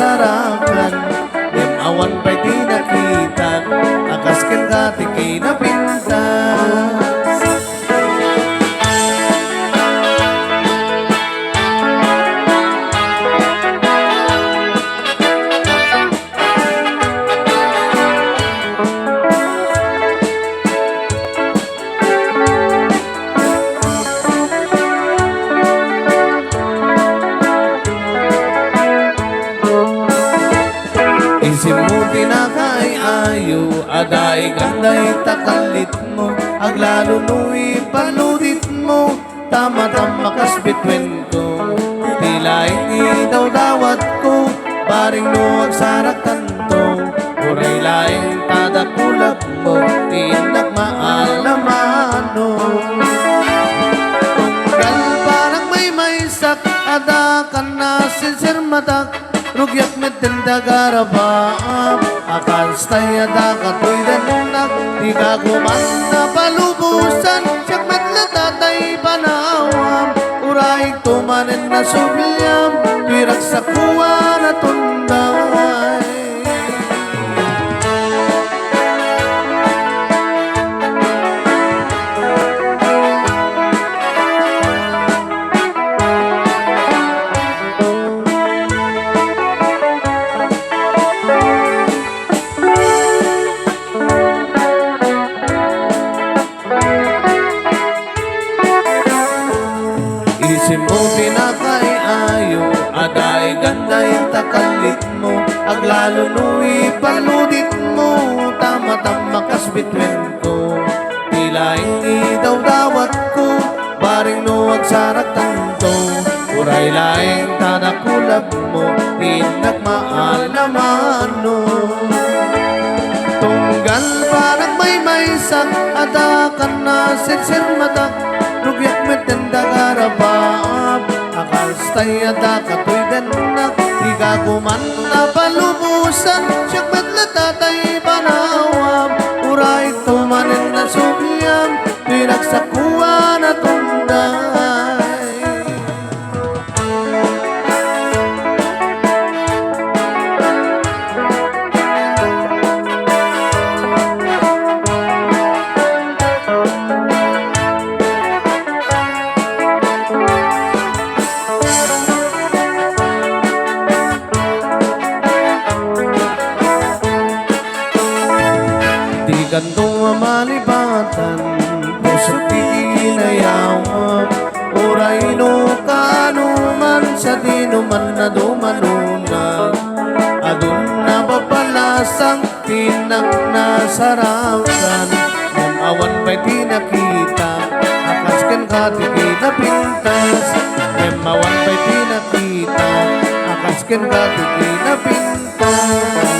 nasarakan, dem awan pa'y di nakita, akas ken kati kinapintas. Isim mo tinakay ayo, aday ganday takalit mo, aglalo nu'i paludit mo, tama-tama kas bitwen ko. Tilaing daw dawat ko, baring no agsarak tanto, uray laing tadakulap mo, inak maalamano. Tunggal parang may sak, ada ka na sinsir matak, rugyat met dagarabaam, akas tayo dakatoy danunak, di ka kuman na palubusan, siyak met latatay panawam, uray tumanin na subyam, pirak sa kuwa na tunday. Isim mo pinakay ayo, aday ganday takalit mo, aglalo nu'i paludit mo, tama-tama kas bitwen ko. Tilaing idaw dawat ko, baring no agsarak tanto, uray laing tadakulab mo, inak maalamano. Tunggal parang may sak, ada ka na sinsir matak, rugyat met dagarabaam, akas tayo dakatoy danunak, di ka kuman na palubusan, siyak met latatay panawam, uray tumanin na subyam, pinagsakuha na tunday. Gantong malibatan, puso't ikinayawam, uray no kanuman sa dinuman na dumanunan, adun na papalasang tinak na sarakan, ng awan pa'y di nakita, akas ken kati kinapintas, ng awan pa'y di nakita, akas ken kati kinapintas.